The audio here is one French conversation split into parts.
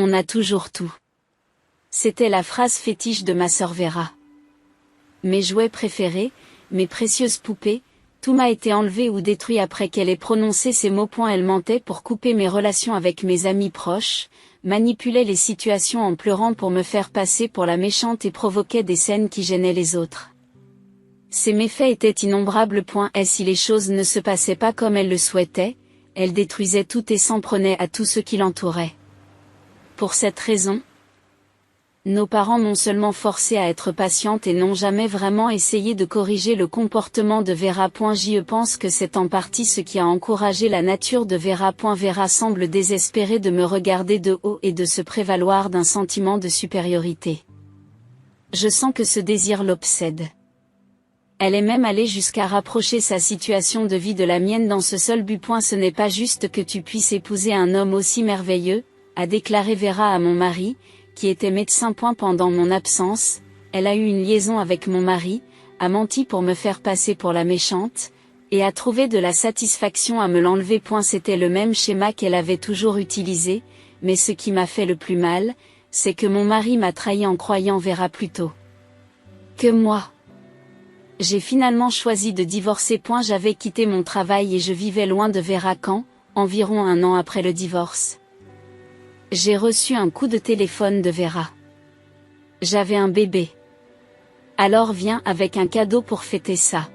On a toujours tout. C'était la phrase fétiche de ma sœur Vera. Mes jouets préférés, mes précieuses poupées, tout m'a été enlevé ou détruit après qu'elle ait prononcé ces mots. Elle mentait pour couper mes relations avec mes amis proches, manipulait les situations en pleurant pour me faire passer pour la méchante et provoquait des scènes qui gênaient les autres. Ces méfaits étaient innombrables. Et si les choses ne se passaient pas comme elle le souhaitait, elle détruisait tout et s'en prenait à tout ce qui l'entourait. Pour cette raison, nos parents m'ont seulement forcée à être patiente et n'ont jamais vraiment essayé de corriger le comportement de Vera. Je pense que c'est en partie ce qui a encouragé la nature de Vera. Vera semble désespérée de me regarder de haut et de se prévaloir d'un sentiment de supériorité. Je sens que ce désir l'obsède. Elle est même allée jusqu'à rapprocher sa situation de vie de la mienne dans ce seul but. Ce n'est pas juste que tu puisses épouser un homme aussi merveilleux, a déclaré Vera à mon mari, qui était médecin. Pendant mon absence, elle a eu une liaison avec mon mari, a menti pour me faire passer pour la méchante, et a trouvé de la satisfaction à me l'enlever. C'était le même schéma qu'elle avait toujours utilisé, mais ce qui m'a fait le plus mal, c'est que mon mari m'a trahi en croyant Vera plutôt que moi. J'ai finalement choisi de divorcer. J'avais quitté mon travail et je vivais loin de Vera quand, environ 1 an après le divorce, j'ai reçu un coup de téléphone de Vera. J'avais un bébé. Alors viens avec un cadeau pour fêter ça.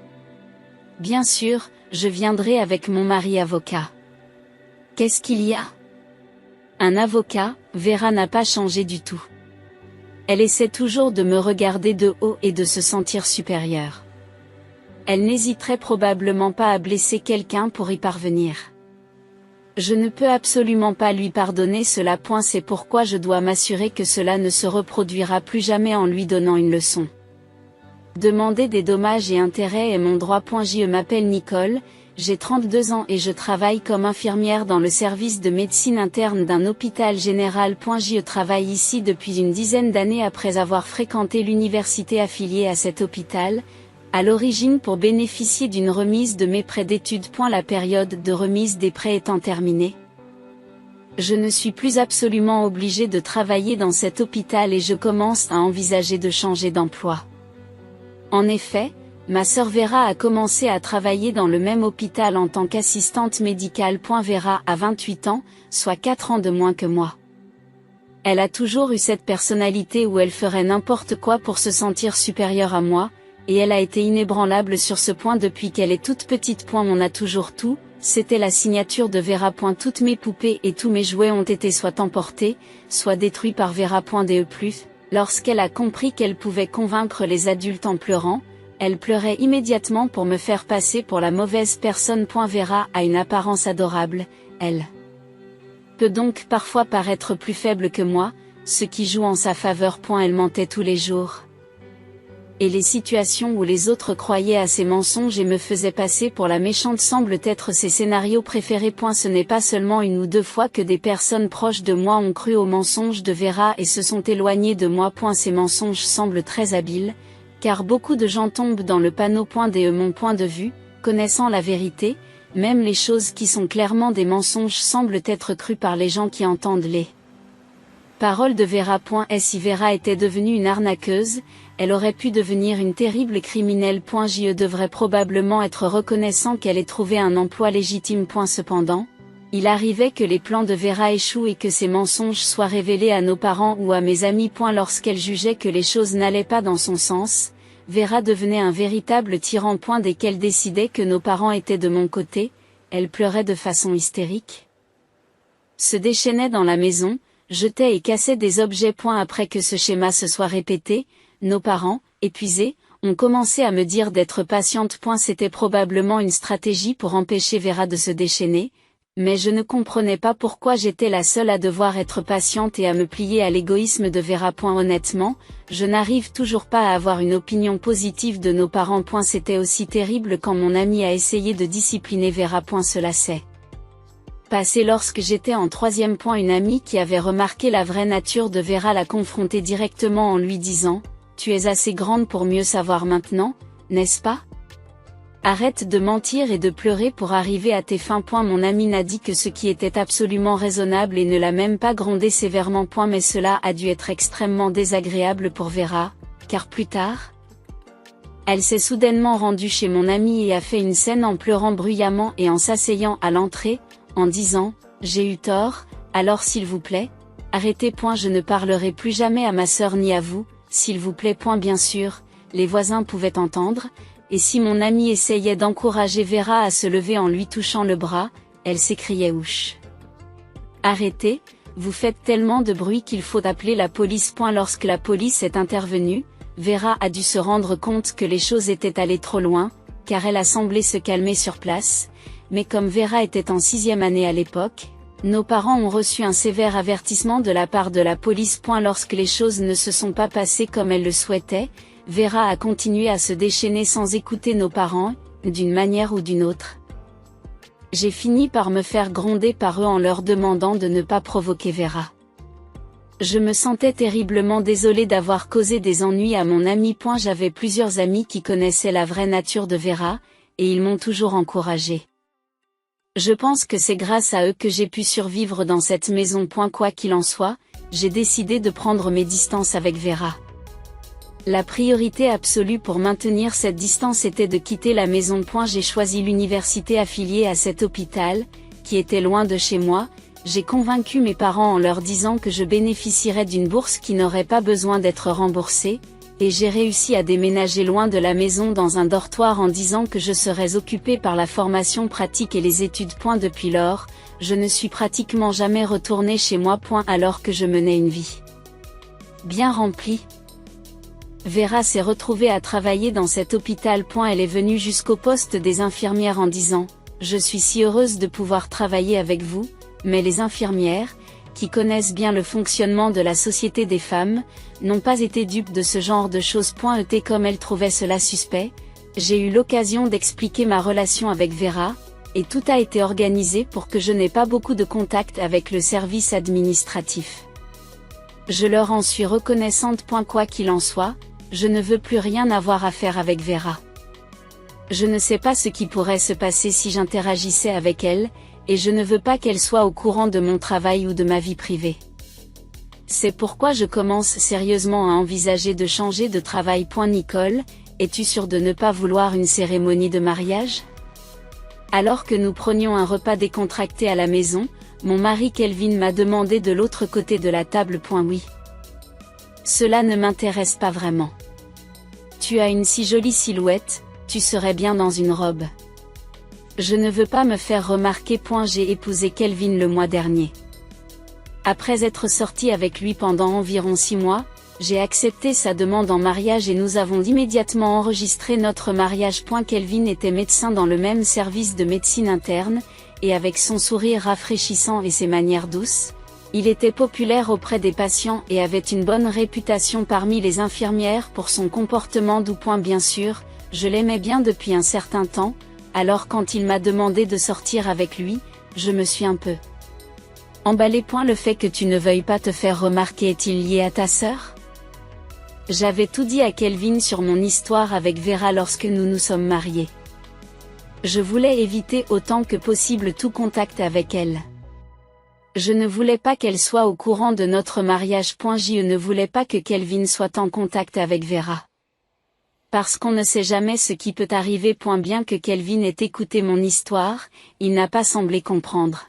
Bien sûr, je viendrai avec mon mari avocat. Qu'est-ce qu'il y a? Un avocat? Vera n'a pas changé du tout. Elle essaie toujours de me regarder de haut et de se sentir supérieure. Elle n'hésiterait probablement pas à blesser quelqu'un pour y parvenir. Je ne peux absolument pas lui pardonner cela. C'est pourquoi je dois m'assurer que cela ne se reproduira plus jamais en lui donnant une leçon. Demander des dommages et intérêts est mon droit. Je m'appelle Nicole, j'ai 32 ans et je travaille comme infirmière dans le service de médecine interne d'un hôpital général. Je travaille ici depuis une dizaine d'années après avoir fréquenté l'université affiliée à cet hôpital, à l'origine pour bénéficier d'une remise de mes prêts d'études. La période de remise des prêts étant terminée, je ne suis plus absolument obligée de travailler dans cet hôpital et je commence à envisager de changer d'emploi. En effet, ma sœur Vera a commencé à travailler dans le même hôpital en tant qu'assistante médicale. Vera a 28 ans, soit 4 ans de moins que moi. Elle a toujours eu cette personnalité où elle ferait n'importe quoi pour se sentir supérieure à moi, et elle a été inébranlable sur ce point depuis qu'elle est toute petite. On a toujours tout, c'était la signature de Vera. Toutes mes poupées et tous mes jouets ont été soit emportés, soit détruits par Vera. Lorsqu'elle a compris qu'elle pouvait convaincre les adultes en pleurant, elle pleurait immédiatement pour me faire passer pour la mauvaise personne. Vera a une apparence adorable, elle peut donc parfois paraître plus faible que moi, ce qui joue en sa faveur. Elle mentait tous les jours. Et les situations où les autres croyaient à ces mensonges et me faisaient passer pour la méchante semblent être ses scénarios préférés. Ce n'est pas seulement 1 ou 2 fois que des personnes proches de moi ont cru aux mensonges de Vera et se sont éloignées de moi. Ces mensonges semblent très habiles, car beaucoup de gens tombent dans le panneau. De mon point de vue, connaissant la vérité, même les choses qui sont clairement des mensonges semblent être crues par les gens qui entendent les paroles de Vera. Si Vera était devenue une arnaqueuse, elle aurait pu devenir une terrible criminelle. Je devrais probablement être reconnaissant qu'elle ait trouvé un emploi légitime. Cependant, il arrivait que les plans de Vera échouent et que ces mensonges soient révélés à nos parents ou à mes amis. Lorsqu'elle jugeait que les choses n'allaient pas dans son sens, Vera devenait un véritable tyran. Dès qu'elle décidait que nos parents étaient de mon côté, elle pleurait de façon hystérique, se déchaînait dans la maison, jetait et cassait des objets. Après que ce schéma se soit répété, nos parents, épuisés, ont commencé à me dire d'être patiente. C'était probablement une stratégie pour empêcher Vera de se déchaîner, mais je ne comprenais pas pourquoi j'étais la seule à devoir être patiente et à me plier à l'égoïsme de Vera. Honnêtement, je n'arrive toujours pas à avoir une opinion positive de nos parents. C'était aussi terrible quand mon ami a essayé de discipliner Vera. Cela s'est passé lorsque j'étais en 3e. Une amie qui avait remarqué la vraie nature de Vera l'a confrontée directement en lui disant « Tu es assez grande pour mieux savoir maintenant, n'est-ce pas ?» Arrête de mentir et de pleurer pour arriver à tes fins. Mon ami n'a dit que ce qui était absolument raisonnable et ne l'a même pas grondé sévèrement. Mais cela a dû être extrêmement désagréable pour Vera, car plus tard, elle s'est soudainement rendue chez mon ami et a fait une scène en pleurant bruyamment et en s'asseyant à l'entrée, en disant « J'ai eu tort, alors s'il vous plaît, arrêtez. Je ne parlerai plus jamais à ma sœur ni à vous, s'il vous plaît. » Bien sûr, les voisins pouvaient entendre, et si mon ami essayait d'encourager Vera à se lever en lui touchant le bras, elle s'écriait « Ouch! Arrêtez, vous faites tellement de bruit qu'il faut appeler la police. » Lorsque la police est intervenue, Vera a dû se rendre compte que les choses étaient allées trop loin, car elle a semblé se calmer sur place, mais comme Vera était en 6e année à l'époque, nos parents ont reçu un sévère avertissement de la part de la police. Lorsque les choses ne se sont pas passées comme elle le souhaitait, Vera a continué à se déchaîner sans écouter nos parents, d'une manière ou d'une autre. J'ai fini par me faire gronder par eux en leur demandant de ne pas provoquer Vera. Je me sentais terriblement désolée d'avoir causé des ennuis à mon ami. J'avais plusieurs amis qui connaissaient la vraie nature de Vera, et ils m'ont toujours encouragée. Je pense que c'est grâce à eux que j'ai pu survivre dans cette maison. Quoi qu'il en soit, j'ai décidé de prendre mes distances avec Vera. La priorité absolue pour maintenir cette distance était de quitter la maison. J'ai choisi l'université affiliée à cet hôpital, qui était loin de chez moi. J'ai convaincu mes parents en leur disant que je bénéficierais d'une bourse qui n'aurait pas besoin d'être remboursée, et j'ai réussi à déménager loin de la maison dans un dortoir en disant que je serais occupée par la formation pratique et les études. Depuis lors, je ne suis pratiquement jamais retournée chez moi. Alors que je menais une vie bien remplie. Vera s'est retrouvée à travailler dans cet hôpital. Elle est venue jusqu'au poste des infirmières en disant « Je suis si heureuse de pouvoir travailler avec vous », mais les infirmières, qui connaissent bien le fonctionnement de la société des femmes, n'ont pas été dupes de ce genre de choses. Comme elles trouvaient cela suspect, j'ai eu l'occasion d'expliquer ma relation avec Vera, et tout a été organisé pour que je n'ai pas beaucoup de contact avec le service administratif. Je leur en suis reconnaissante. Quoi qu'il en soit, je ne veux plus rien avoir à faire avec Vera. Je ne sais pas ce qui pourrait se passer si j'interagissais avec elle, et je ne veux pas qu'elle soit au courant de mon travail ou de ma vie privée. C'est pourquoi je commence sérieusement à envisager de changer de travail. Nicole, es-tu sûre de ne pas vouloir une cérémonie de mariage? Alors que nous prenions un repas décontracté à la maison, mon mari Kelvin m'a demandé de l'autre côté de la table. Oui. Cela ne m'intéresse pas vraiment. Tu as une si jolie silhouette, tu serais bien dans une robe. Je ne veux pas me faire remarquer. J'ai épousé Kelvin le mois dernier. Après être sortie avec lui pendant environ 6 mois, j'ai accepté sa demande en mariage et nous avons immédiatement enregistré notre mariage. Kelvin était médecin dans le même service de médecine interne, et avec son sourire rafraîchissant et ses manières douces, il était populaire auprès des patients et avait une bonne réputation parmi les infirmières pour son comportement doux. Bien sûr, je l'aimais bien depuis un certain temps, alors quand il m'a demandé de sortir avec lui, je me suis un peu emballée. Le fait que tu ne veuilles pas te faire remarquer est-il lié à ta sœur? J'avais tout dit à Kelvin sur mon histoire avec Vera lorsque nous nous sommes mariés. Je voulais éviter autant que possible tout contact avec elle. Je ne voulais pas qu'elle soit au courant de notre mariage. Je ne voulais pas que Kelvin soit en contact avec Vera. Parce qu'on ne sait jamais ce qui peut arriver. Bien que Kelvin ait écouté mon histoire, il n'a pas semblé comprendre.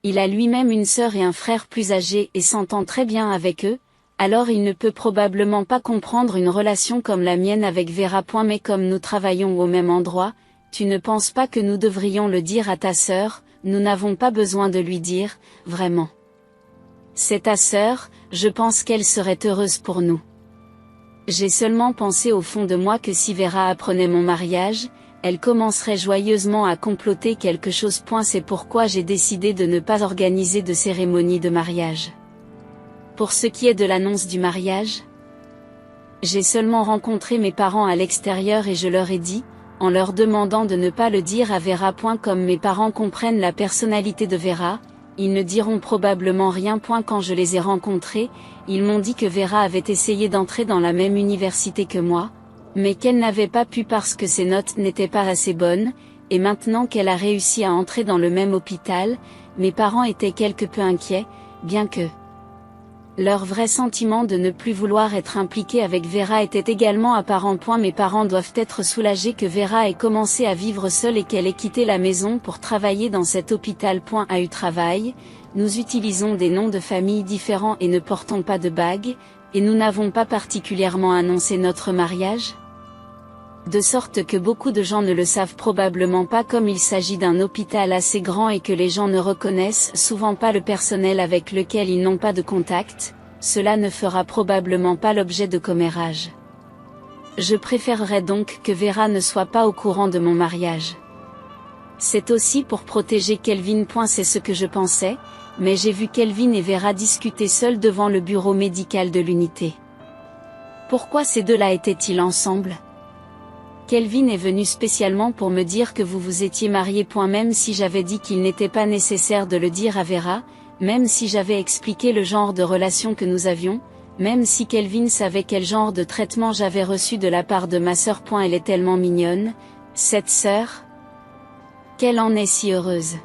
Il a lui-même une sœur et un frère plus âgés et s'entend très bien avec eux, alors il ne peut probablement pas comprendre une relation comme la mienne avec Vera. Mais comme nous travaillons au même endroit, tu ne penses pas que nous devrions le dire à ta sœur? Nous n'avons pas besoin de lui dire, vraiment. C'est ta sœur, je pense qu'elle serait heureuse pour nous. J'ai seulement pensé au fond de moi que si Vera apprenait mon mariage, elle commencerait joyeusement à comploter quelque chose. C'est pourquoi j'ai décidé de ne pas organiser de cérémonie de mariage. Pour ce qui est de l'annonce du mariage, j'ai seulement rencontré mes parents à l'extérieur et je leur ai dit, en leur demandant de ne pas le dire à Vera. Comme mes parents comprennent la personnalité de Vera, ils ne diront probablement rien. Quand je les ai rencontrés, ils m'ont dit que Vera avait essayé d'entrer dans la même université que moi, Mais qu'elle n'avait pas pu parce que ses notes n'étaient pas assez bonnes, et maintenant qu'elle a réussi à entrer dans le même hôpital, mes parents étaient quelque peu inquiets, bien que leur vrai sentiment de ne plus vouloir être impliqué avec Vera était également apparent. Mes parents doivent être soulagés que Vera ait commencé à vivre seule et qu'elle ait quitté la maison pour travailler dans cet hôpital. AU travail, nous utilisons des noms de famille différents et ne portons pas de bague, et nous n'avons pas particulièrement annoncé notre mariage. De sorte que beaucoup de gens ne le savent probablement pas, comme il s'agit d'un hôpital assez grand et que les gens ne reconnaissent souvent pas le personnel avec lequel ils n'ont pas de contact, cela ne fera probablement pas l'objet de commérages. Je préférerais donc que Vera ne soit pas au courant de mon mariage. C'est aussi pour protéger Kelvin. C'est ce que je pensais, mais j'ai vu Kelvin et Vera discuter seuls devant le bureau médical de l'unité. Pourquoi ces deux-là étaient-ils ensemble ? Kelvin est venu spécialement pour me dire que vous vous étiez mariés. Même si j'avais dit qu'il n'était pas nécessaire de le dire à Vera, même si j'avais expliqué le genre de relation que nous avions, même si Kelvin savait quel genre de traitement j'avais reçu de la part de ma sœur. Elle est tellement mignonne, cette sœur. Qu'elle en est si heureuse.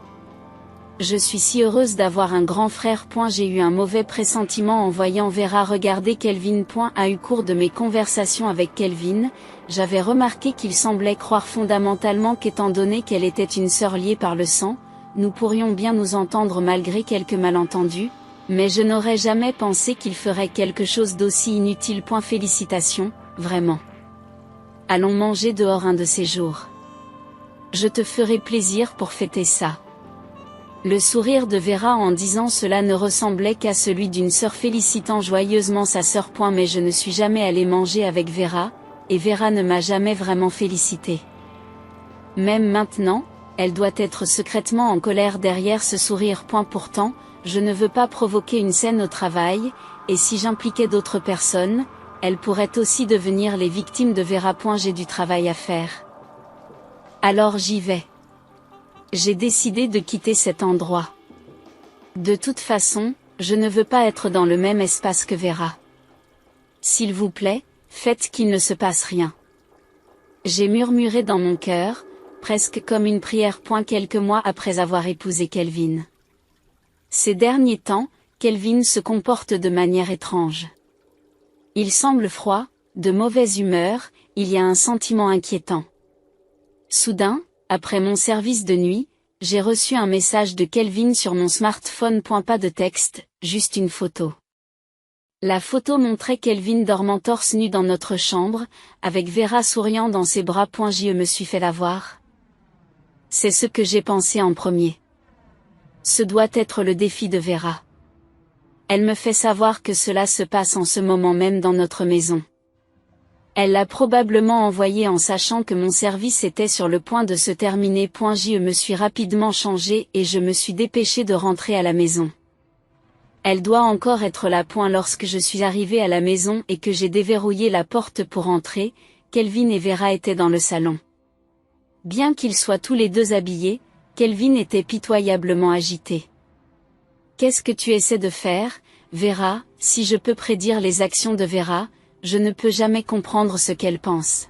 Je suis si heureuse d'avoir un grand frère. J'ai eu un mauvais pressentiment en voyant Vera regarder Kelvin. Au cours de mes conversations avec Kelvin, j'avais remarqué qu'il semblait croire fondamentalement qu'étant donné qu'elle était une sœur liée par le sang, nous pourrions bien nous entendre malgré quelques malentendus, mais je n'aurais jamais pensé qu'il ferait quelque chose d'aussi inutile. Félicitations, vraiment. Allons manger dehors un de ces jours. Je te ferai plaisir pour fêter ça. Le sourire de Vera en disant cela ne ressemblait qu'à celui d'une sœur félicitant joyeusement sa sœur. Mais je ne suis jamais allée manger avec Vera, et Vera ne m'a jamais vraiment félicité. Même maintenant, elle doit être secrètement en colère derrière ce sourire. Pourtant, je ne veux pas provoquer une scène au travail, et si j'impliquais d'autres personnes, elles pourraient aussi devenir les victimes de Vera. J'ai du travail à faire. Alors j'y vais. J'ai décidé de quitter cet endroit. De toute façon, je ne veux pas être dans le même espace que Vera. S'il vous plaît, faites qu'il ne se passe rien. J'ai murmuré dans mon cœur, presque comme une prière. Quelques mois après avoir épousé Kelvin. Ces derniers temps, Kelvin se comporte de manière étrange. Il semble froid, de mauvaise humeur, il y a un sentiment inquiétant. Soudain, après mon service de nuit, j'ai reçu un message de Kelvin sur mon smartphone. Pas de texte, juste une photo. La photo montrait Kelvin dormant torse nu dans notre chambre, avec Vera souriant dans ses bras. Je me suis fait l'avoir. C'est ce que j'ai pensé en premier. Ce doit être le défi de Vera. Elle me fait savoir que cela se passe en ce moment même dans notre maison. Elle l'a probablement envoyé en sachant que mon service était sur le point de se terminer. Je me suis rapidement changé et je me suis dépêché de rentrer à la maison. Elle doit encore être là. Lorsque je suis arrivé à la maison et que j'ai déverrouillé la porte pour entrer, Kelvin et Vera étaient dans le salon. Bien qu'ils soient tous les deux habillés, Kelvin était pitoyablement agité. Qu'est-ce que tu essaies de faire, Vera? Si je peux prédire les actions de Vera, je ne peux jamais comprendre ce qu'elle pense.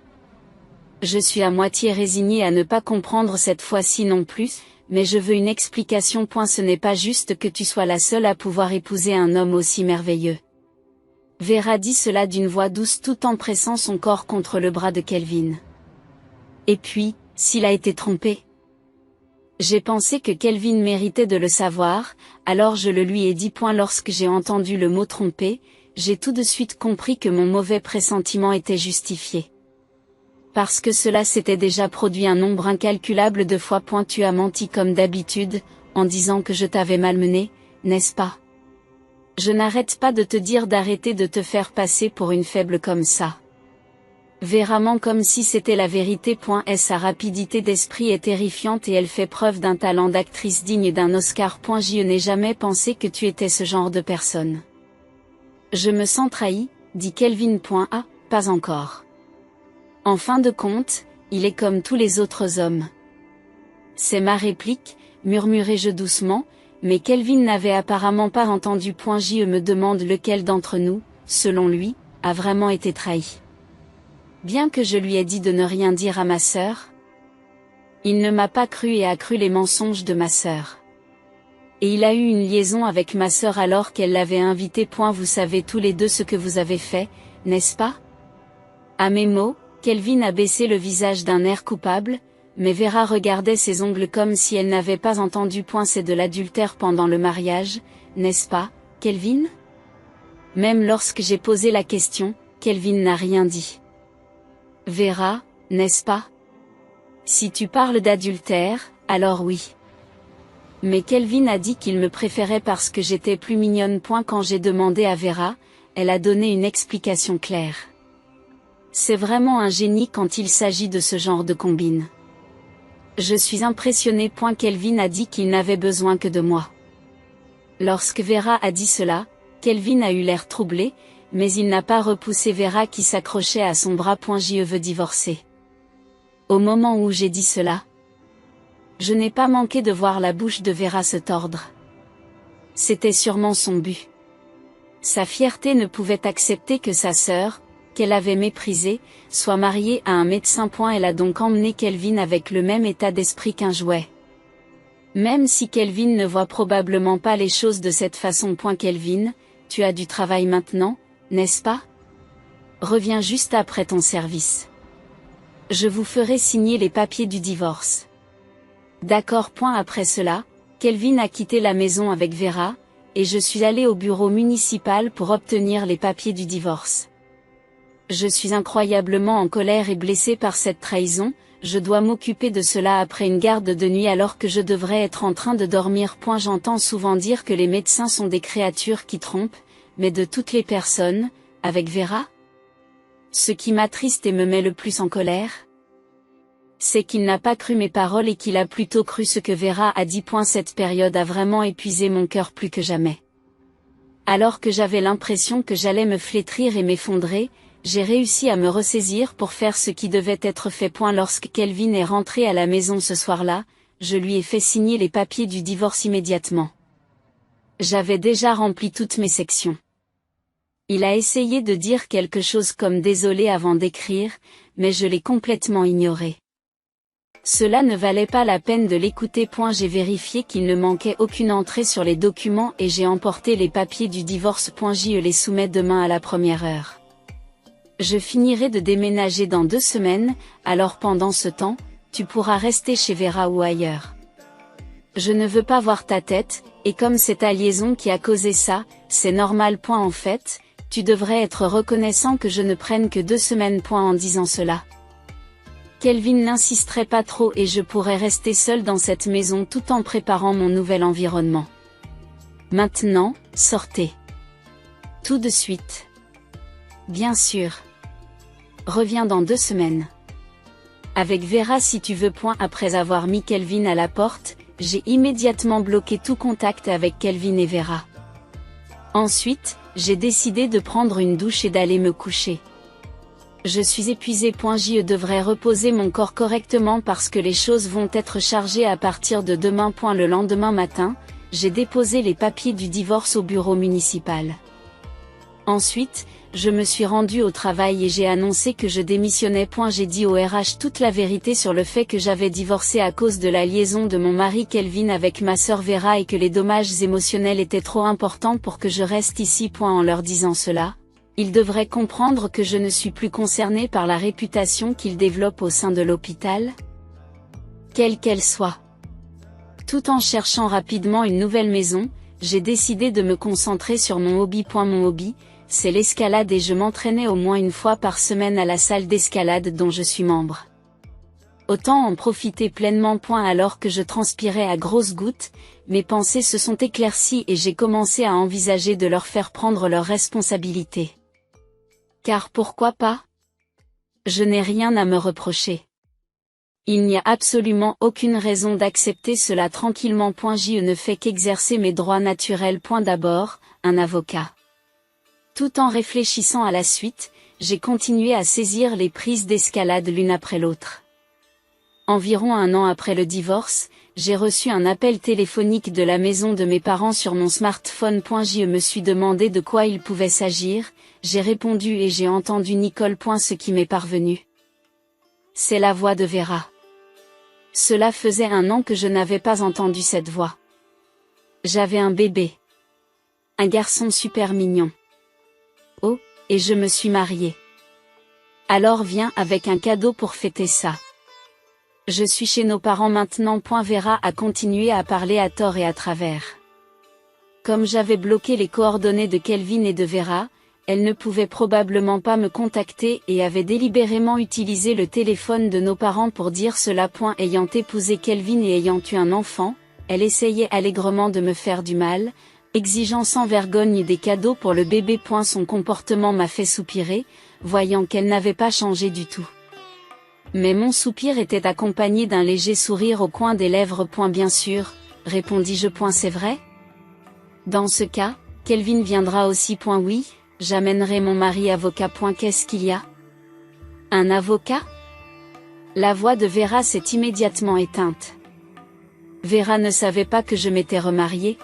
Je suis à moitié résigné à ne pas comprendre cette fois-ci non plus, mais je veux une explication. Ce n'est pas juste que tu sois la seule à pouvoir épouser un homme aussi merveilleux. Vera dit cela d'une voix douce tout en pressant son corps contre le bras de Kelvin. Et puis, s'il a été trompé? J'ai pensé que Kelvin méritait de le savoir, alors je le lui ai dit. Lorsque j'ai entendu le mot trompé, j'ai tout de suite compris que mon mauvais pressentiment était justifié. Parce que cela s'était déjà produit un nombre incalculable de fois. Tu as menti comme d'habitude, en disant que je t'avais malmené, n'est-ce pas? Je n'arrête pas de te dire d'arrêter de te faire passer pour une faible comme ça. Vera ment comme si c'était la vérité. Sa rapidité d'esprit est terrifiante et elle fait preuve d'un talent d'actrice digne d'un Oscar. Je n'ai jamais pensé que tu étais ce genre de personne. Je me sens trahi, dit Kelvin. Pas encore. En fin de compte, il est comme tous les autres hommes. C'est ma réplique, murmurai-je doucement, mais Kelvin n'avait apparemment pas entendu. Je me demande lequel d'entre nous, selon lui, a vraiment été trahi. Bien que je lui ai dit de ne rien dire à ma sœur, il ne m'a pas cru et a cru les mensonges de ma sœur. Et il a eu une liaison avec ma sœur alors qu'elle l'avait invité. Vous savez tous les deux ce que vous avez fait, n'est-ce pas? À mes mots, Kelvin a baissé le visage d'un air coupable, mais Vera regardait ses ongles comme si elle n'avait pas entendu. C'est de l'adultère pendant le mariage, n'est-ce pas, Kelvin? Même lorsque j'ai posé la question, Kelvin n'a rien dit. Vera, n'est-ce pas? Si tu parles d'adultère, alors oui. Mais Kelvin a dit qu'il me préférait parce que j'étais plus mignonne. Quand j'ai demandé à Vera, elle a donné une explication claire. C'est vraiment un génie quand il s'agit de ce genre de combine. Je suis impressionnée. Kelvin a dit qu'il n'avait besoin que de moi. Lorsque Vera a dit cela, Kelvin a eu l'air troublé, mais il n'a pas repoussé Vera qui s'accrochait à son bras. Je veux divorcer. Au moment où j'ai dit cela, je n'ai pas manqué de voir la bouche de Vera se tordre. C'était sûrement son but. Sa fierté ne pouvait accepter que sa sœur, qu'elle avait méprisée, soit mariée à un médecin. Elle a donc emmené Kelvin avec le même état d'esprit qu'un jouet. Même si Kelvin ne voit probablement pas les choses de cette façon. Kelvin, tu as du travail maintenant, n'est-ce pas? Reviens juste après ton service. Je vous ferai signer les papiers du divorce. D'accord. Après cela, Kelvin a quitté la maison avec Vera, et je suis allée au bureau municipal pour obtenir les papiers du divorce. Je suis incroyablement en colère et blessée par cette trahison. Je dois m'occuper de cela après une garde de nuit alors que je devrais être en train de dormir. J'entends souvent dire que les médecins sont des créatures qui trompent, mais de toutes les personnes, avec Vera? Ce qui m'attriste et me met le plus en colère, c'est qu'il n'a pas cru mes paroles et qu'il a plutôt cru ce que Vera a dit. Cette période a vraiment épuisé mon cœur plus que jamais. Alors que j'avais l'impression que j'allais me flétrir et m'effondrer, j'ai réussi à me ressaisir pour faire ce qui devait être fait. Lorsque Kelvin est rentré à la maison ce soir-là, je lui ai fait signer les papiers du divorce immédiatement. J'avais déjà rempli toutes mes sections. Il a essayé de dire quelque chose comme désolé avant d'écrire, mais je l'ai complètement ignoré. Cela ne valait pas la peine de l'écouter. J'ai vérifié qu'il ne manquait aucune entrée sur les documents et j'ai emporté les papiers du divorce. Je les soumets demain à la première heure. Je finirai de déménager dans 2 semaines, alors pendant ce temps, tu pourras rester chez Vera ou ailleurs. Je ne veux pas voir ta tête, et comme c'est ta liaison qui a causé ça, c'est normal. En fait, tu devrais être reconnaissant que je ne prenne que 2 semaines. En disant cela, Kelvin n'insisterait pas trop et je pourrais rester seule dans cette maison tout en préparant mon nouvel environnement. Maintenant, sortez. Tout de suite. Bien sûr. Reviens dans 2 semaines. Avec Vera si tu veux. Après avoir mis Kelvin à la porte, j'ai immédiatement bloqué tout contact avec Kelvin et Vera. Ensuite, j'ai décidé de prendre une douche et d'aller me coucher. Je suis épuisée. Je devrais reposer mon corps correctement parce que les choses vont être chargées à partir de demain. Le lendemain matin, j'ai déposé les papiers du divorce au bureau municipal. Ensuite, je me suis rendue au travail et j'ai annoncé que je démissionnais. J'ai dit au RH toute la vérité sur le fait que j'avais divorcé à cause de la liaison de mon mari Kelvin avec ma sœur Vera et que les dommages émotionnels étaient trop importants pour que je reste ici. En leur disant cela, ils devraient comprendre que je ne suis plus concernée par la réputation qu'ils développent au sein de l'hôpital, quelle qu'elle soit. Tout en cherchant rapidement une nouvelle maison, j'ai décidé de me concentrer sur mon hobby. Mon hobby, c'est l'escalade et je m'entraînais au moins une fois par semaine à la salle d'escalade dont je suis membre. Autant en profiter pleinement. Alors que je transpirais à grosses gouttes, mes pensées se sont éclaircies et j'ai commencé à envisager de leur faire prendre leurs responsabilités. Car pourquoi pas? Je n'ai rien à me reprocher. Il n'y a absolument aucune raison d'accepter cela tranquillement. Je ne fais qu'exercer mes droits naturels. D'abord, un avocat. Tout en réfléchissant à la suite, j'ai continué à saisir les prises d'escalade l'une après l'autre. Environ 1 an après le divorce, j'ai reçu un appel téléphonique de la maison de mes parents sur mon smartphone. Je me suis demandé de quoi il pouvait s'agir, j'ai répondu et j'ai entendu Nicole. Ce qui m'est parvenu. C'est la voix de Vera. Cela faisait 1 an que je n'avais pas entendu cette voix. J'avais un bébé. Un garçon super mignon. Oh, et je me suis mariée. Alors viens avec un cadeau pour fêter ça. Je suis chez nos parents maintenant. Vera a continué à parler à tort et à travers. Comme j'avais bloqué les coordonnées de Kelvin et de Vera, elle ne pouvait probablement pas me contacter et avait délibérément utilisé le téléphone de nos parents pour dire cela. Ayant épousé Kelvin et ayant eu un enfant, elle essayait allègrement de me faire du mal, exigeant sans vergogne des cadeaux pour le bébé. Son comportement m'a fait soupirer, voyant qu'elle n'avait pas changé du tout. Mais mon soupir était accompagné d'un léger sourire au coin des lèvres. Bien sûr, répondis-je. C'est vrai? Dans ce cas, Kelvin viendra aussi. Oui, j'amènerai mon mari avocat. Qu'est-ce qu'il y a? Un avocat? La voix de Vera s'est immédiatement éteinte. Vera ne savait pas que je m'étais remariée,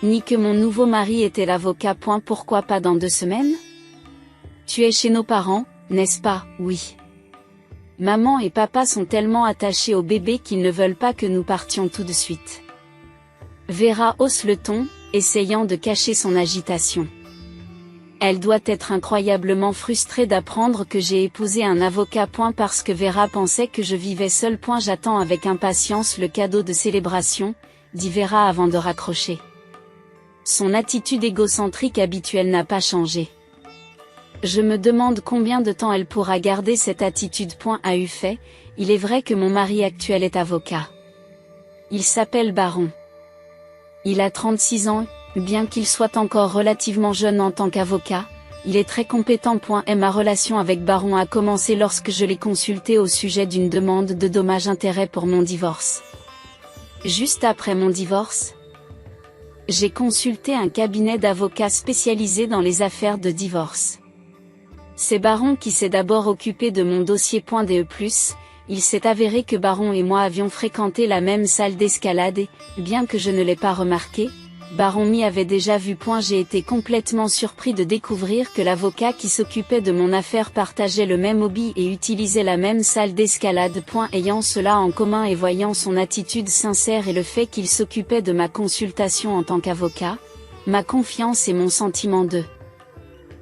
ni que mon nouveau mari était l'avocat. Pourquoi pas dans 2 semaines? Tu es chez nos parents, n'est-ce pas? Oui. Maman et papa sont tellement attachés au bébé qu'ils ne veulent pas que nous partions tout de suite. Vera hausse le ton, essayant de cacher son agitation. Elle doit être incroyablement frustrée d'apprendre que j'ai épousé un avocat. Parce que Vera pensait que je vivais seule. J'attends avec impatience le cadeau de célébration, dit Vera avant de raccrocher. Son attitude égocentrique habituelle n'a pas changé. Je me demande combien de temps elle pourra garder cette attitude. À eu fait, il est vrai que mon mari actuel est avocat. Il s'appelle Baron. Il a 36 ans, bien qu'il soit encore relativement jeune en tant qu'avocat, il est très compétent. Et ma relation avec Baron a commencé lorsque je l'ai consulté au sujet d'une demande de dommages-intérêts pour mon divorce. Juste après mon divorce, j'ai consulté un cabinet d'avocats spécialisé dans les affaires de divorce. C'est Baron qui s'est d'abord occupé de mon dossier. Il s'est avéré que Baron et moi avions fréquenté la même salle d'escalade et, bien que je ne l'ai pas remarqué, Baron m'y avait déjà vu. J'ai été complètement surpris de découvrir que l'avocat qui s'occupait de mon affaire partageait le même hobby et utilisait la même salle d'escalade. Ayant cela en commun et voyant son attitude sincère et le fait qu'il s'occupait de ma consultation en tant qu'avocat, ma confiance et mon sentiment de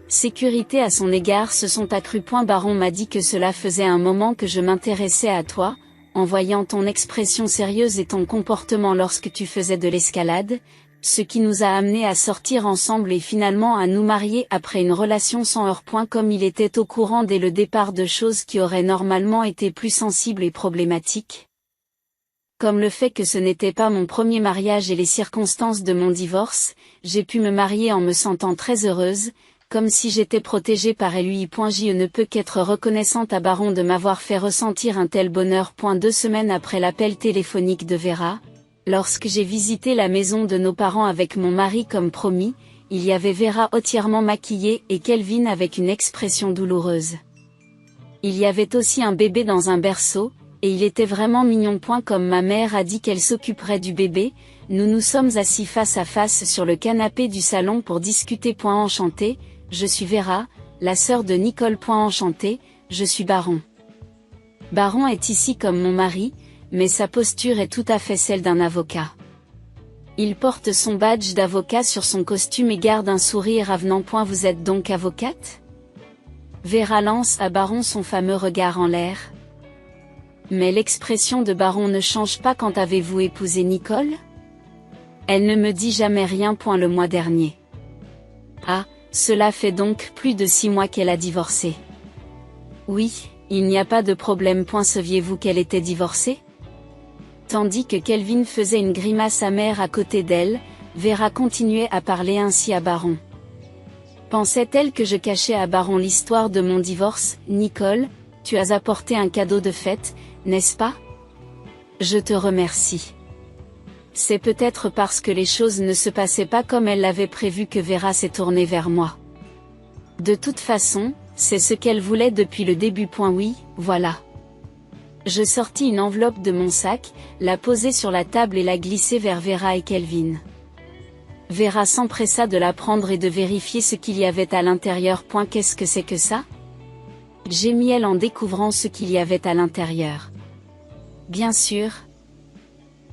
sécurité à son égard se sont accrus. Baron m'a dit que cela faisait un moment que je m'intéressais à toi, en voyant ton expression sérieuse et ton comportement lorsque tu faisais de l'escalade, ce qui nous a amenés à sortir ensemble et finalement à nous marier après une relation sans heurts. Comme il était au courant dès le départ de choses qui auraient normalement été plus sensibles et problématiques, comme le fait que ce n'était pas mon premier mariage et les circonstances de mon divorce, j'ai pu me marier en me sentant très heureuse, comme si j'étais protégée par lui. Je ne peux qu'être reconnaissante à Baron de m'avoir fait ressentir un tel bonheur. 2 semaines après l'appel téléphonique de Vera, lorsque j'ai visité la maison de nos parents avec mon mari comme promis, il y avait Vera entièrement maquillée et Kelvin avec une expression douloureuse. Il y avait aussi un bébé dans un berceau, et il était vraiment mignon. Comme ma mère a dit qu'elle s'occuperait du bébé, nous nous sommes assis face à face sur le canapé du salon pour discuter. Enchantée, je suis Vera, la sœur de Nicole. Enchantée, je suis Baron. Baron est ici comme mon mari, mais sa posture est tout à fait celle d'un avocat. Il porte son badge d'avocat sur son costume et garde un sourire avenant. Vous êtes donc avocate? Vera lance à Baron son fameux regard en l'air. Mais l'expression de Baron ne change pas. Quand avez-vous épousé Nicole? Elle ne me dit jamais rien. Le mois dernier. Ah, cela fait donc plus de 6 mois qu'elle a divorcé. Oui, il n'y a pas de problème. Saviez-vous qu'elle était divorcée? Tandis que Kelvin faisait une grimace amère à côté d'elle, Vera continuait à parler ainsi à Baron. Pensait-elle que je cachais à Baron l'histoire de mon divorce? Nicole, tu as apporté un cadeau de fête, n'est-ce pas? Je te remercie. C'est peut-être parce que les choses ne se passaient pas comme elle l'avait prévu que Vera s'est tournée vers moi. De toute façon, c'est ce qu'elle voulait depuis le début. Oui, voilà. Je sortis une enveloppe de mon sac, la posai sur la table et la glissai vers Vera et Kelvin. Vera s'empressa de la prendre et de vérifier ce qu'il y avait à l'intérieur. Qu'est-ce que c'est que ça? Gémit elle en découvrant ce qu'il y avait à l'intérieur. Bien sûr.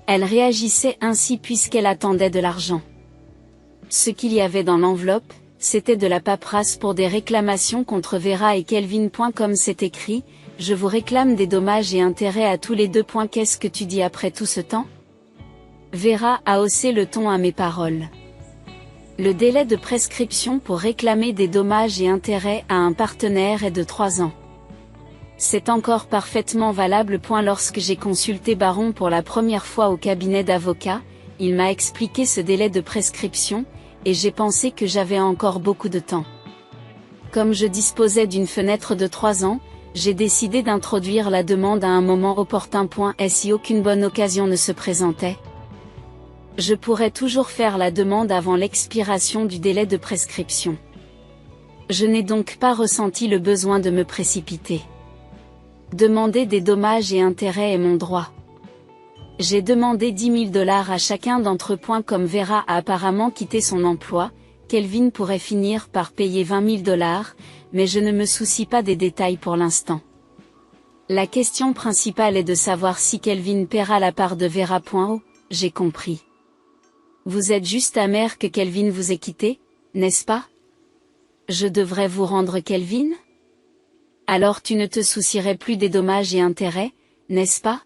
Elle réagissait ainsi puisqu'elle attendait de l'argent. Ce qu'il y avait dans l'enveloppe, c'était de la paperasse pour des réclamations contre Vera et Kelvin. Comme c'est écrit, je vous réclame des dommages et intérêts à tous les deux. Qu'est-ce que tu dis après tout ce temps? Vera a haussé le ton à mes paroles. Le délai de prescription pour réclamer des dommages et intérêts à un partenaire est de 3 ans. C'est encore parfaitement valable. Lorsque j'ai consulté Baron pour la première fois au cabinet d'avocat, il m'a expliqué ce délai de prescription, et j'ai pensé que j'avais encore beaucoup de temps. Comme je disposais d'une fenêtre de 3 ans, j'ai décidé d'introduire la demande à un moment opportun. Si aucune bonne occasion ne se présentait, je pourrais toujours faire la demande avant l'expiration du délai de prescription. Je n'ai donc pas ressenti le besoin de me précipiter. Demander des dommages et intérêts est mon droit. J'ai demandé 10 000 $ à chacun d'entre eux. Comme Vera a apparemment quitté son emploi, Kelvin pourrait finir par payer 20 000 $, mais je ne me soucie pas des détails pour l'instant. La question principale est de savoir si Kelvin paiera la part de Vera. Oh, j'ai compris. Vous êtes juste amer que Kelvin vous ait quitté, n'est-ce pas? Je devrais vous rendre Kelvin? Alors tu ne te soucierais plus des dommages et intérêts, n'est-ce pas?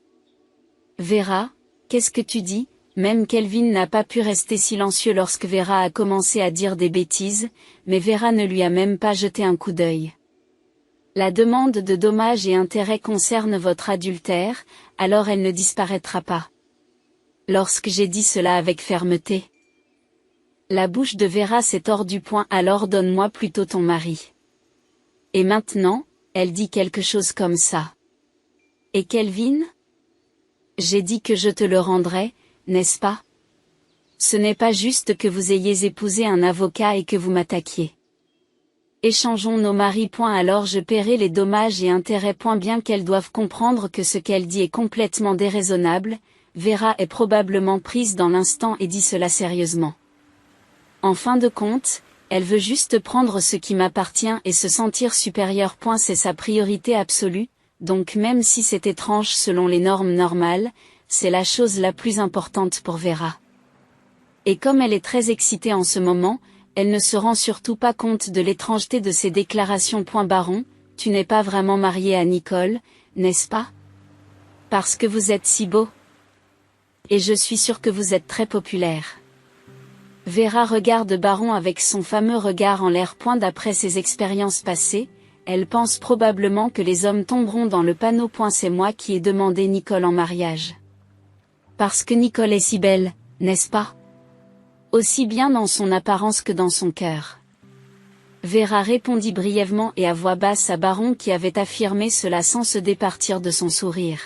Vera, qu'est-ce que tu dis? Même Kelvin n'a pas pu rester silencieux lorsque Vera a commencé à dire des bêtises, mais Vera ne lui a même pas jeté un coup d'œil. La demande de dommages et intérêts concerne votre adultère, alors elle ne disparaîtra pas. Lorsque j'ai dit cela avec fermeté, la bouche de Vera s'est tordue. Alors donne-moi plutôt ton mari. Et maintenant, elle dit quelque chose comme ça. Et Kelvin? J'ai dit que je te le rendrais, n'est-ce pas? Ce n'est pas juste que vous ayez épousé un avocat et que vous m'attaquiez. Échangeons nos maris. Alors je paierai les dommages et intérêts. Bien qu'elles doivent comprendre que ce qu'elle dit est complètement déraisonnable, Vera est probablement prise dans l'instant et dit cela sérieusement. En fin de compte, elle veut juste prendre ce qui m'appartient et se sentir supérieure. C'est sa priorité absolue, donc même si c'est étrange selon les normes normales, c'est la chose la plus importante pour Vera. Et comme elle est très excitée en ce moment, elle ne se rend surtout pas compte de l'étrangeté de ses déclarations. Baron, tu n'es pas vraiment marié à Nicole, n'est-ce pas? Parce que vous êtes si beau. Et je suis sûre que vous êtes très populaire. Vera regarde Baron avec son fameux regard en l'air. D'après ses expériences passées, elle pense probablement que les hommes tomberont dans le panneau. C'est moi qui ai demandé Nicole en mariage. Parce que Nicole est si belle, n'est-ce pas? Aussi bien dans son apparence que dans son cœur. Vera répondit brièvement et à voix basse à Baron qui avait affirmé cela sans se départir de son sourire.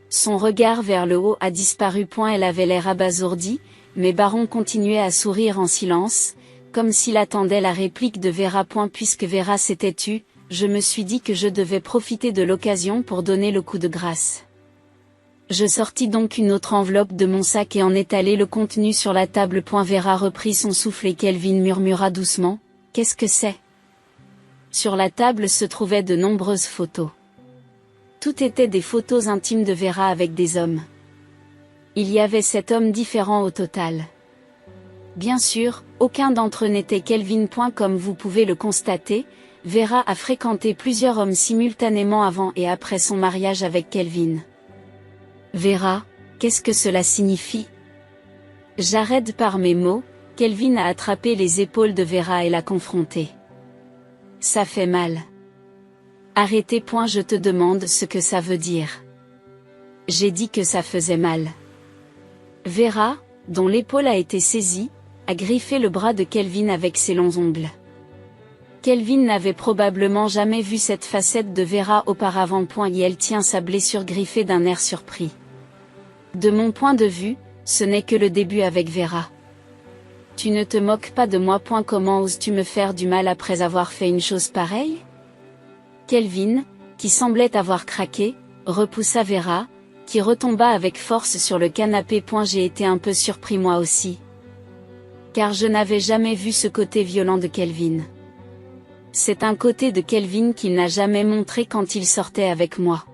Son regard vers le haut a disparu. Elle avait l'air abasourdi, mais Baron continuait à sourire en silence, comme s'il attendait la réplique de Vera. Puisque Vera s'était tue, je me suis dit que je devais profiter de l'occasion pour donner le coup de grâce. Je sortis donc une autre enveloppe de mon sac et en étalai le contenu sur la table. Vera reprit son souffle et Kelvin murmura doucement, « Qu'est-ce que c'est ?» Sur la table se trouvaient de nombreuses photos. Tout étaient des photos intimes de Vera avec des hommes. Il y avait 7 hommes différents au total. Bien sûr, aucun d'entre eux n'était Kelvin. Comme vous pouvez le constater, Vera a fréquenté plusieurs hommes simultanément avant et après son mariage avec Kelvin. Vera, qu'est-ce que cela signifie? J'arrête par mes mots. Kelvin a attrapé les épaules de Vera et l'a confrontée. Ça fait mal. Arrêtez. Je te demande ce que ça veut dire. J'ai dit que ça faisait mal. Vera, dont l'épaule a été saisie, a griffé le bras de Kelvin avec ses longs ongles. Kelvin n'avait probablement jamais vu cette facette de Vera auparavant. Et elle tient sa blessure griffée d'un air surpris. De mon point de vue, ce n'est que le début avec Vera. Tu ne te moques pas de moi. Comment oses-tu me faire du mal après avoir fait une chose pareille? Kelvin, qui semblait avoir craqué, repoussa Vera, qui retomba avec force sur le canapé. J'ai été un peu surpris moi aussi. Car je n'avais jamais vu ce côté violent de Kelvin. C'est un côté de Kelvin qu'il n'a jamais montré quand il sortait avec moi.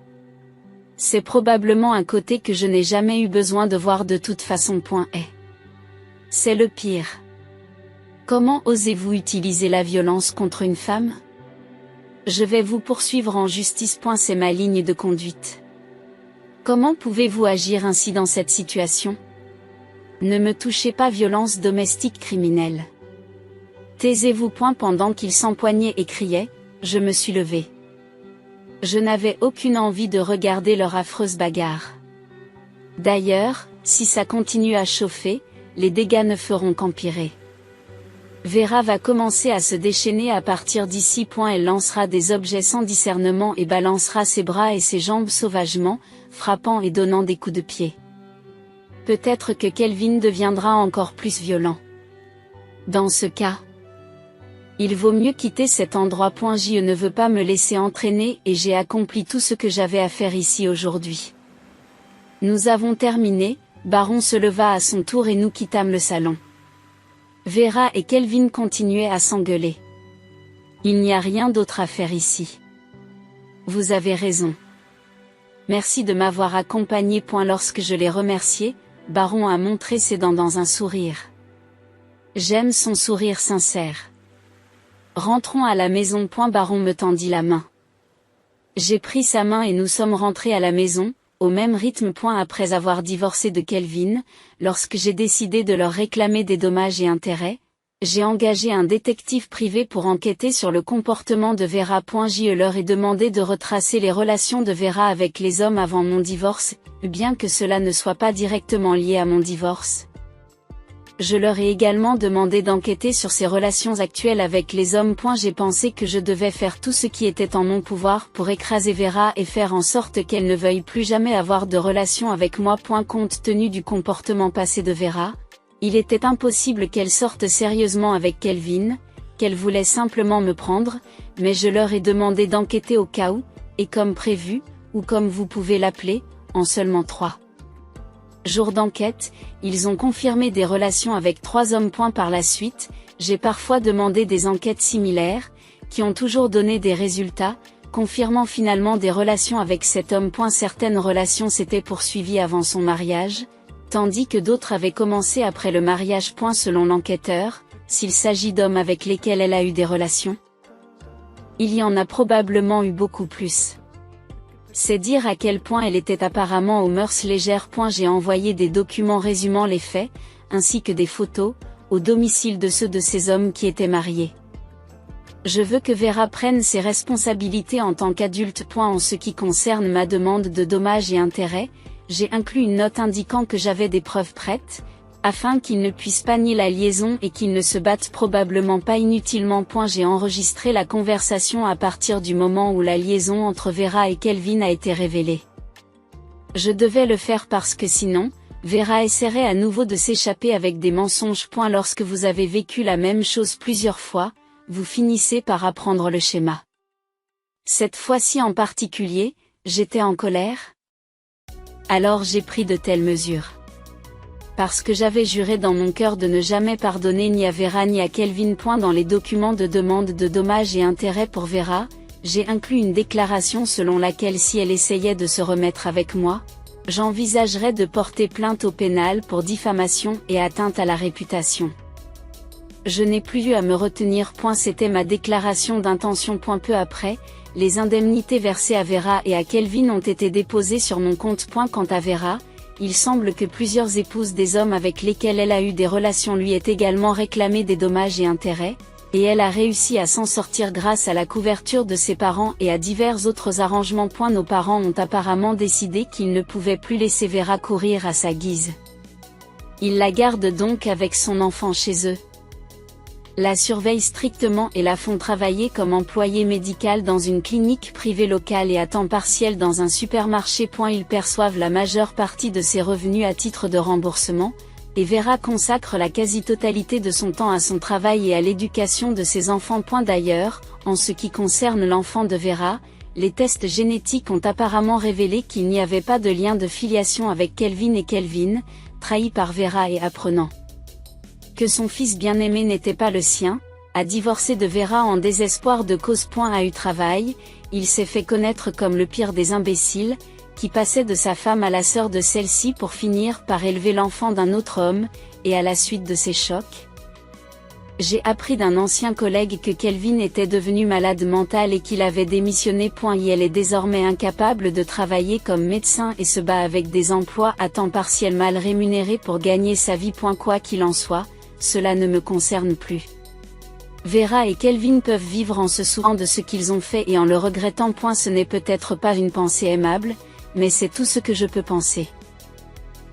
C'est probablement un côté que je n'ai jamais eu besoin de voir de toute façon. C'est le pire. Comment osez-vous utiliser la violence contre une femme? Je vais vous poursuivre en justice. C'est ma ligne de conduite. Comment pouvez-vous agir ainsi dans cette situation? Ne me touchez pas. Violence domestique criminelle. Taisez-vous. Pendant qu'il s'empoignait et criait, je me suis levée. Je n'avais aucune envie de regarder leur affreuse bagarre. D'ailleurs, si ça continue à chauffer, les dégâts ne feront qu'empirer. Vera va commencer à se déchaîner à partir d'ici. Elle lancera des objets sans discernement et balancera ses bras et ses jambes sauvagement, frappant et donnant des coups de pied. Peut-être que Kelvin deviendra encore plus violent. Dans ce cas, il vaut mieux quitter cet endroit. Je ne veux pas me laisser entraîner et j'ai accompli tout ce que j'avais à faire ici aujourd'hui. Nous avons terminé. Baron se leva à son tour et nous quittâmes le salon. Vera et Kelvin continuaient à s'engueuler. Il n'y a rien d'autre à faire ici. Vous avez raison. Merci de m'avoir accompagné. Lorsque je l'ai remercié, Baron a montré ses dents dans un sourire. J'aime son sourire sincère. Rentrons à la maison. Baron me tendit la main. J'ai pris sa main et nous sommes rentrés à la maison, au même rythme. Après avoir divorcé de Kelvin, lorsque j'ai décidé de leur réclamer des dommages et intérêts, j'ai engagé un détective privé pour enquêter sur le comportement de Vera. Je leur ai demandé de retracer les relations de Vera avec les hommes avant mon divorce, bien que cela ne soit pas directement lié à mon divorce. Je leur ai également demandé d'enquêter sur ses relations actuelles avec les hommes. J'ai pensé que je devais faire tout ce qui était en mon pouvoir pour écraser Vera et faire en sorte qu'elle ne veuille plus jamais avoir de relation avec moi. Compte tenu du comportement passé de Vera, il était impossible qu'elle sorte sérieusement avec Kelvin, qu'elle voulait simplement me prendre, mais je leur ai demandé d'enquêter au cas où, et comme prévu, ou comme vous pouvez l'appeler, en seulement 3 jours d'enquête, ils ont confirmé des relations avec 3 hommes. Par la suite, j'ai parfois demandé des enquêtes similaires, qui ont toujours donné des résultats, confirmant finalement des relations avec cet homme. Certaines relations s'étaient poursuivies avant son mariage, tandis que d'autres avaient commencé après le mariage. Selon l'enquêteur, s'il s'agit d'hommes avec lesquels elle a eu des relations, il y en a probablement eu beaucoup plus. C'est dire à quel point elle était apparemment aux mœurs légères. J'ai envoyé des documents résumant les faits, ainsi que des photos, au domicile de ceux de ces hommes qui étaient mariés. Je veux que Vera prenne ses responsabilités en tant qu'adulte. En ce qui concerne ma demande de dommages et intérêts, j'ai inclus une note indiquant que j'avais des preuves prêtes, afin qu'ils ne puissent pas nier la liaison et qu'ils ne se battent probablement pas inutilement. J'ai enregistré la conversation à partir du moment où la liaison entre Vera et Kelvin a été révélée. Je devais le faire parce que sinon, Vera essaierait à nouveau de s'échapper avec des mensonges. Lorsque vous avez vécu la même chose plusieurs fois, vous finissez par apprendre le schéma. Cette fois-ci en particulier, j'étais en colère. Alors j'ai pris de telles mesures. Parce que j'avais juré dans mon cœur de ne jamais pardonner ni à Vera ni à Kelvin. Dans les documents de demande de dommages et intérêts pour Vera, j'ai inclus une déclaration selon laquelle si elle essayait de se remettre avec moi, j'envisagerais de porter plainte au pénal pour diffamation et atteinte à la réputation. Je n'ai plus eu à me retenir. C'était ma déclaration d'intention. Peu après, les indemnités versées à Vera et à Kelvin ont été déposées sur mon compte. Quant à Vera, il semble que plusieurs épouses des hommes avec lesquels elle a eu des relations lui aient également réclamé des dommages et intérêts, et elle a réussi à s'en sortir grâce à la couverture de ses parents et à divers autres arrangements. Nos parents ont apparemment décidé qu'ils ne pouvaient plus laisser Vera courir à sa guise. Ils la gardent donc avec son enfant chez eux. La surveillent strictement et la font travailler comme employée médicale dans une clinique privée locale et à temps partiel dans un supermarché. Ils perçoivent la majeure partie de ses revenus à titre de remboursement, et Vera consacre la quasi-totalité de son temps à son travail et à l'éducation de ses enfants. D'ailleurs, en ce qui concerne l'enfant de Vera, les tests génétiques ont apparemment révélé qu'il n'y avait pas de lien de filiation avec Kelvin et Kelvin, trahi par Vera et apprenant que son fils bien-aimé n'était pas le sien, a divorcé de Vera en désespoir de cause. A eu travail, il s'est fait connaître comme le pire des imbéciles, qui passait de sa femme à la sœur de celle-ci pour finir par élever l'enfant d'un autre homme, et à la suite de ces chocs. J'ai appris d'un ancien collègue que Kelvin était devenu malade mental et qu'il avait démissionné. Il est désormais incapable de travailler comme médecin et se bat avec des emplois à temps partiel mal rémunérés pour gagner sa vie. Quoi qu'il en soit, cela ne me concerne plus. Vera et Kelvin peuvent vivre en se souvenant de ce qu'ils ont fait et en le regrettant. Ce n'est peut-être pas une pensée aimable, mais c'est tout ce que je peux penser.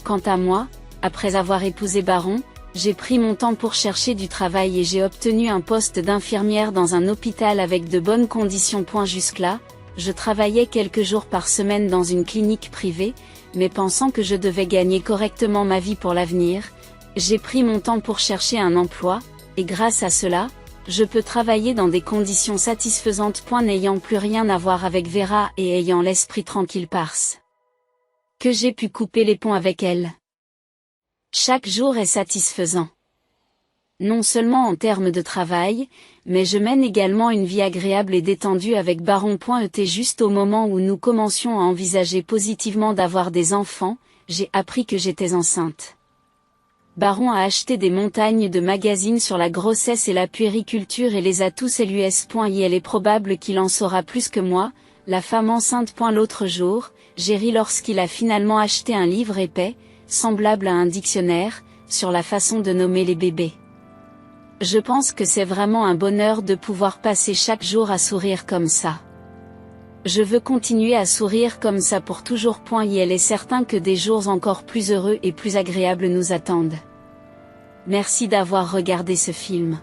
Quant à moi, après avoir épousé Baron, j'ai pris mon temps pour chercher du travail et j'ai obtenu un poste d'infirmière dans un hôpital avec de bonnes conditions. Jusque-là, je travaillais quelques jours par semaine dans une clinique privée, mais pensant que je devais gagner correctement ma vie pour l'avenir, j'ai pris mon temps pour chercher un emploi, et grâce à cela, je peux travailler dans des conditions satisfaisantes. N'ayant plus rien à voir avec Vera et ayant l'esprit tranquille parce que j'ai pu couper les ponts avec elle. Chaque jour est satisfaisant. Non seulement en termes de travail, mais je mène également une vie agréable et détendue avec Baron. Juste au moment où nous commencions à envisager positivement d'avoir des enfants, j'ai appris que j'étais enceinte. Baron a acheté des montagnes de magazines sur la grossesse et la puériculture et les a tous lus. Il est probable qu'il en saura plus que moi, la femme enceinte. L'autre jour, j'ai ri lorsqu'il a finalement acheté un livre épais, semblable à un dictionnaire, sur la façon de nommer les bébés. Je pense que c'est vraiment un bonheur de pouvoir passer chaque jour à sourire comme ça. Je veux continuer à sourire comme ça pour toujours. Il est certain que des jours encore plus heureux et plus agréables nous attendent. Merci d'avoir regardé ce film.